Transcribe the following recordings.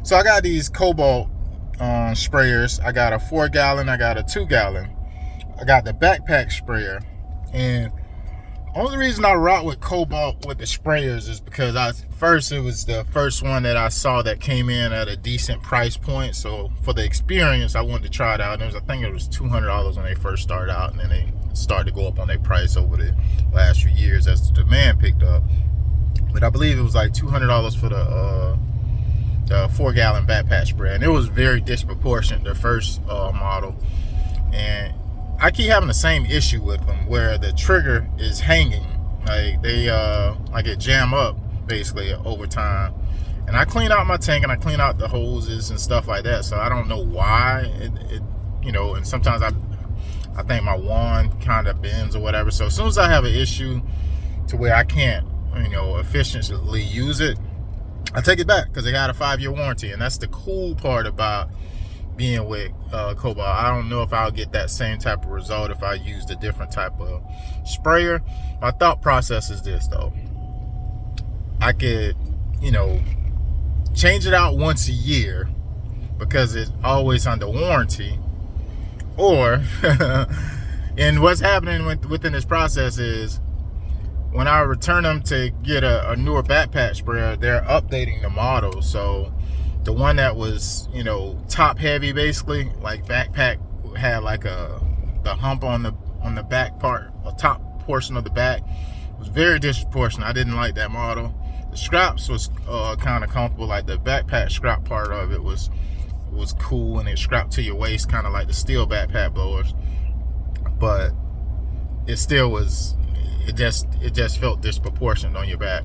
So I got these Kobalt sprayers. I got a 4-gallon, I got a 2-gallon. I got the backpack sprayer. And only reason I rock with Kobalt with the sprayers is because it was the first one that I saw that came in at a decent price point. So for the experience, I wanted to try it out. And I think it was $200 when they first started out, and then they started to go up on their price over the last few years as the demand picked up. But I believe it was like $200 for the 4-gallon backpack sprayer, and it was very disproportionate, the first model. And I keep having the same issue with them where the trigger is hanging, like they like it jam up basically over time. And I clean out my tank and I clean out the hoses and stuff like that, so I don't know why it you know. And sometimes I think my wand kind of bends or whatever. So as soon as I have an issue to where I can't, you know, efficiently use it, I take it back because they got a 5-year warranty. And that's the cool part about being with Kobalt. I don't know if I'll get that same type of result if I used a different type of sprayer. My thought process is this though: I could, you know, change it out once a year because it's always under warranty. Or and what's happening within this process is, when I return them to get a newer backpack sprayer, they're updating the model. So the one that was, you know, top heavy, basically like backpack, had like the hump on the back part, a top portion of the back, was very disproportionate. I didn't like that model. The straps was kind of comfortable. Like the backpack strap part of it was cool, and it strapped to your waist, kind of like the steel backpack blowers. But it still was, it just felt disproportionate on your back.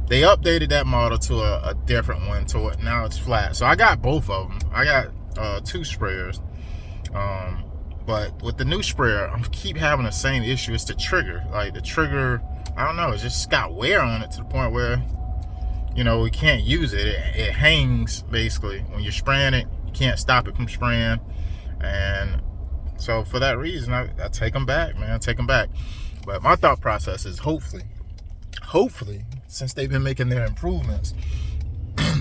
They updated that model to a different one, to it now it's flat. So I got both of them. I got 2 sprayers, but with the new sprayer, I keep having the same issue. It's the trigger. Like the trigger, I don't know, it's just got wear on it to the point where, you know, we can't use it. It hangs basically when you're spraying it. You can't stop it from spraying. And so for that reason, I take them back, man. I take them back. But my thought process is hopefully, since they've been making their improvements,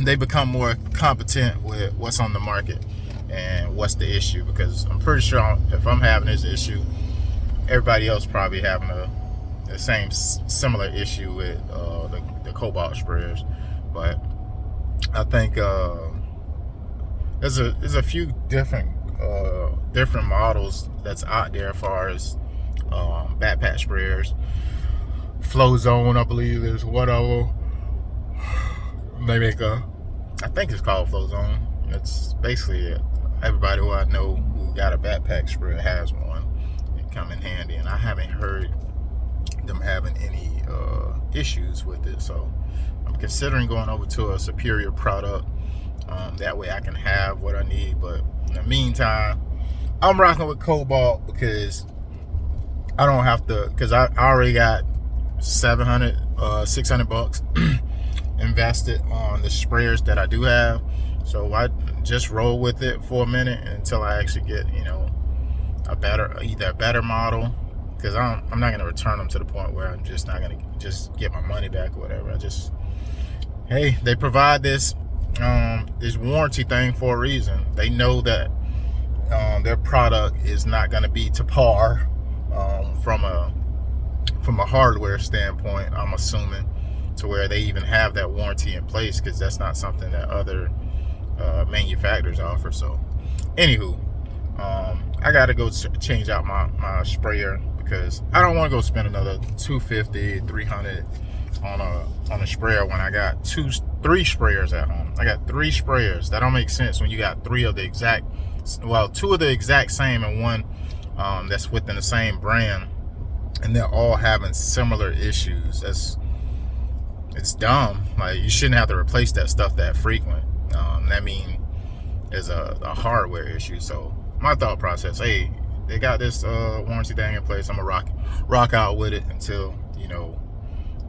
they become more competent with what's on the market and what's the issue. Because I'm pretty sure if I'm having this issue, everybody else probably having the same similar issue with the Kobalt sprayers. But I think there's a few different models that's out there as far as backpack sprayers. Flow Zone, I believe, is one of them. They make I think it's called Flow Zone. It's basically everybody who I know who got a backpack sprayer has one. It come in handy, and I haven't heard them having any issues with it. So I'm considering going over to a superior product. That way I can have what I need. But in the meantime, I'm rocking with Kobalt because I don't have to, because I already got $600 invested on the sprayers that I do have. So I just roll with it for a minute until I actually get, you know, either a better model, because I'm not going to return them to the point where I'm just not going to just get my money back or whatever. Hey, they provide this warranty thing for a reason. They know that their product is not going to be to par from a hardware standpoint, I'm assuming, to where they even have that warranty in place, because that's not something that other manufacturers offer. So anywho, I gotta go change out my sprayer, because I don't want to go spend another $250, $300 on a sprayer when I got 3 sprayers at home. I got 3 sprayers. That don't make sense when you got 2 of the exact same and one that's within the same brand, and they're all having similar issues. It's dumb. Like, you shouldn't have to replace that stuff that frequent. That means there's a hardware issue. So my thought process, hey, they got this warranty thing in place, I'm gonna rock out with it until, you know,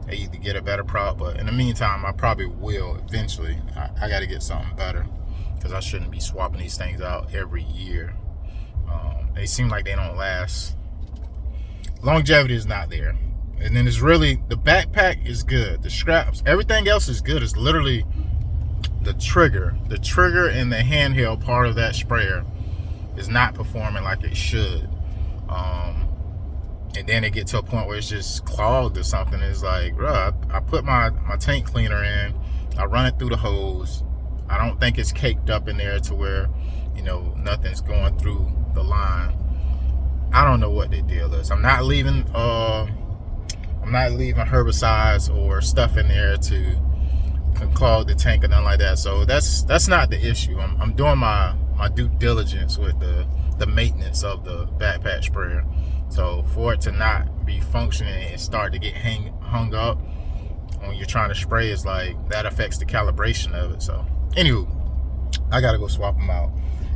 they either get a better product. But in the meantime, I probably will eventually. I got to get something better, because I shouldn't be swapping these things out every year. They seem like they don't last. Longevity is not there. And then it's really, the backpack is good, the straps, everything else is good. It's literally the trigger and the handheld part of that sprayer is not performing like it should. And then it gets to a point where it's just clogged or something. It's like, bruh, I put my tank cleaner in, I run it through the hose. I don't think it's caked up in there to where, you know, nothing's going through the line. I don't know what the deal is. I'm not leaving herbicides or stuff in there to clog the tank or nothing like that. So that's not the issue. I'm doing my due diligence with the maintenance of the backpack sprayer. So for it to not be functioning and start to get hung up when you're trying to spray, is like, that affects the calibration of it. So anywho, I gotta go swap them out.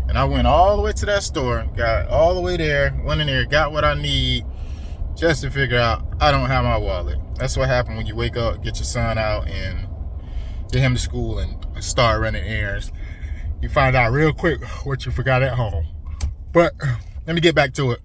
And I went all the way to that store, got all the way there, went in there, got what I need, just to figure out I don't have my wallet. That's what happened when you wake up, get your son out, and get him to school and start running errands. You find out real quick what you forgot at home. But let me get back to it.